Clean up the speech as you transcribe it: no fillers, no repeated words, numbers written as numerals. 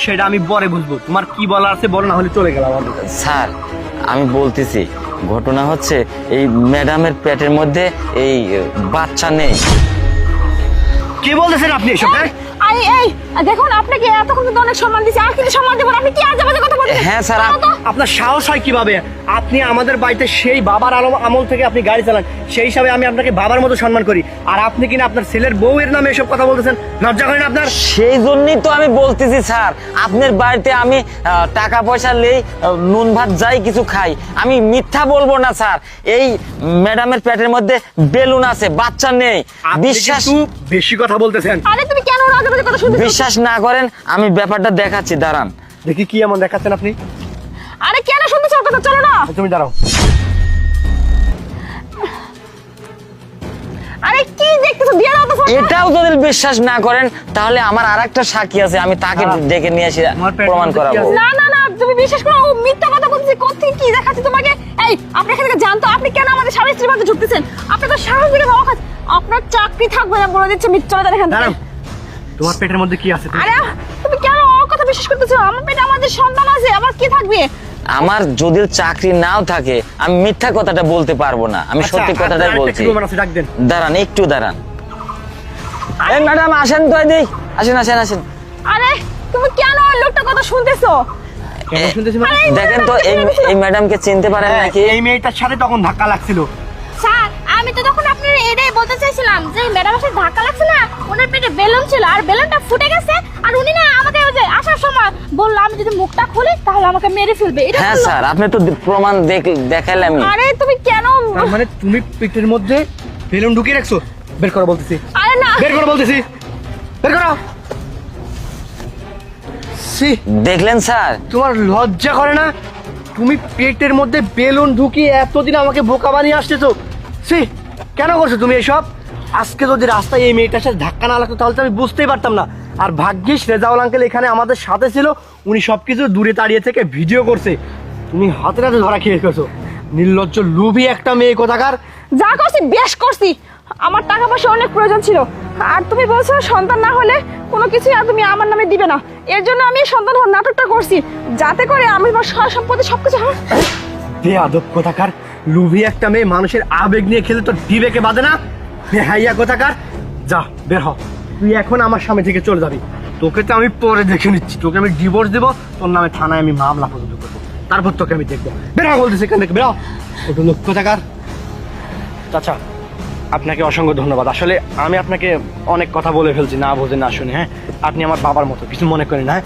সেটা আমি পরে বুঝবো। তোমার কি বলার আছে বলো, না হলে চলে গেলাম আমাদের কাছে। স্যার আমি বলতেছি ঘটনা হচ্ছে এই ম্যাডামের পেটের মধ্যে এই বাচ্চা নেই। কি বলতেছেন আপনি এসব? হ্যাঁ? এই দেখুন, আপনাকে এতক্ষণ কিন্তু অনেক সম্মান দিয়েছি, আর কিন্তু সম্মান দেবো না। আপনি কি আজে বাজে কথা বলছেন? হ্যাঁ স্যার, আপনার সাহস হয় কিভাবে? আপনি আমাদের বাড়িতে সেই বাবার আমল থেকে আপনি গাড়ি চালান, সেই হিসাবে আমি আপনাকে বাবার মতো সম্মান করি, আর আপনি কিনা আপনার ছেলের বউয়ের নামে এসব কথা বলতেছেন। লজ্জা করেন আপনার? সেই জন্যই তো আমি বলতেছি স্যার, আপনার বাড়িতে আমি টাকা পয়সা নেই, নুন ভাত যাই কিছু খাই, আমি মিথ্যা বলবো না স্যার। এই ম্যাডামের পেটের মধ্যে বেলুন আছে, বাচ্চা নেই। আপনি বিশ্বাস কিন্তু বেশি কথা বলতেছেন। আরে তুমি কেন আজে বাজে কথা শুনতেছো? বিশ্বাস না করেন আমি ব্যাপারটা দেখাচ্ছি, দাঁড়ান। দেখি কি এমন দেখাচ্ছেন আপনি। আরে কেন শুনতেছো ওর কথা? চলো না। তুমি দাঁড়াও। আরে কি দেখতেছো? দিয়ে দাও তো ফোন। এটাও যদি বিশ্বাস না করেন তাহলে আমার আরেকটা সাক্ষী আছে, আমি তাকে ডেকে নিয়ে এসে আমার পেটের প্রমাণ মধ্যে কি করাবো। আছে? না না না, তুমি বিশ্বাস করো, ও মিথ্যা কথা বলছে। কোথেকে কি দেখাচ্ছি তোমাকে? এই আপনি এখান থেকে জানতো, আপনি কেন আমাদের স্বামী স্ত্রীর মধ্যে ঢুকতেছেন? আপনার তো সাহস দিকে বাবা, আপনার চাকরি থাকবে না বলে দিচ্ছে। মিথ্যা কথা এখান থেকে। দাঁড়াও, তোমার পেটের মধ্যে কি আছে? আরে তুমি কেন ওর কথা বিশ্বাস করতেছো? আমার পেটে আমাদের সন্তান আছে, আবার কি থাকবে? আমার যদি চাকরি নাও থাকে আমি মিথ্যা কথাটা বলতে পারবো না, আমি আচ্ছা, সত্যি কথাটাই আরেকটা বলছি। কি প্রমাণ আছে? ডাক দেন। দাঁড়ান একটু দাঁড়ান। এই ম্যাডাম আসেন তো, এই আসেন আসেন আসেন। আরে তুমি কেন ওই লোকটার কথা শুনতেছো? কেন শুনতেছি মানে? দেখেন তো এই ম্যাডামকে চিনতে পারেন নাকি? এই মেয়েটার সাথে তখন ধাক্কা লাগছিল। স্যার আমি তো তখন আপনার এটাই বলতে চাইছিলাম যে ম্যাডামের সাথে ধাক্কা লাগছে না, ওনার পেটে বেলুন ছিল আর বেলুনটা ফুটে গেছে, আর উনি না আমাকে ওই যে আসার সময় বললো আমি যদি মুখটা খুলি তাহলে আমাকে মেরে ফেলবে। এটা হ্যাঁ বললো। স্যার, আপনি তো প্রমাণ দেখালাম। আরে তুমি কেন? তার মানে তুমি পেটের মধ্যে বেলুন ঢুকিয়ে রাখছো? বের করো বলতেছি। আরে না, বের করো বলতেছি। বের করো। সি, দেখলেন স্যার? তোমার লজ্জা করে না? তুমি পেটের মধ্যে বেলুন ঢুকিয়ে এতদিন আমাকে বোকা বানিয়ে আসতেছো। সি, কেন করছো তুমি এসব? আজকে যদি রাস্তায় এই মেয়েটার সাথে ধাক্কা না লাগতো তাহলে তো আমি বুঝতেই পারতাম না। আর ভাগ্যিস রেজাউল আঙ্কেল এখানে আমাদের সাথে ছিল, উনি সবকিছু দূরে দাঁড়িয়ে থেকে ভিডিও করছে। তুমি হাতে হাতে ধরা খেয়ে গেছো। নির্লজ্জ লুভি একটা মেয়ে কোথাকার। যা করছি বেশ করছি। আমার টাকা পয়সা অনেক প্রয়োজন ছিল, আর তুমি বলছো সন্তান না হলে কোনো কিছু আর তুমি আমার নামে দিবে না। এর জন্য আমি সন্তান হওয়ার নাটকটা করছি, যাতে করে আমি আমার সয় সম্পত্তি সবকিছু বেয়াদব কোথাকার লুভি একটা মেয়ে, মানুষের আবেগ নিয়ে খেলে তোর বিবেকে বাঁধে না? হাইয়া কোথাকার, যা বের হ। তুই এখন আমার সামনে থেকে চলে যাবি। তোকে তো আমি পরে দেখে নিচ্ছি। তোকে আমি ডিভোর্স দেবো, তোর নামে থানায় আমি মামলা পর্যন্ত করবো, তারপর তোকে আমি দেখবো। বের হ বলতেছি এখান থেকে, বের হ। ওটা লোক কোথাকার। চাচা আপনাকে অসংখ্য ধন্যবাদ। আসলে আমি আপনাকে অনেক কথা বলে ফেলছি না বুঝে না শুনে। হ্যাঁ, আপনি আমার বাবার মতো, কিছু মনে করেন না। হ্যাঁ।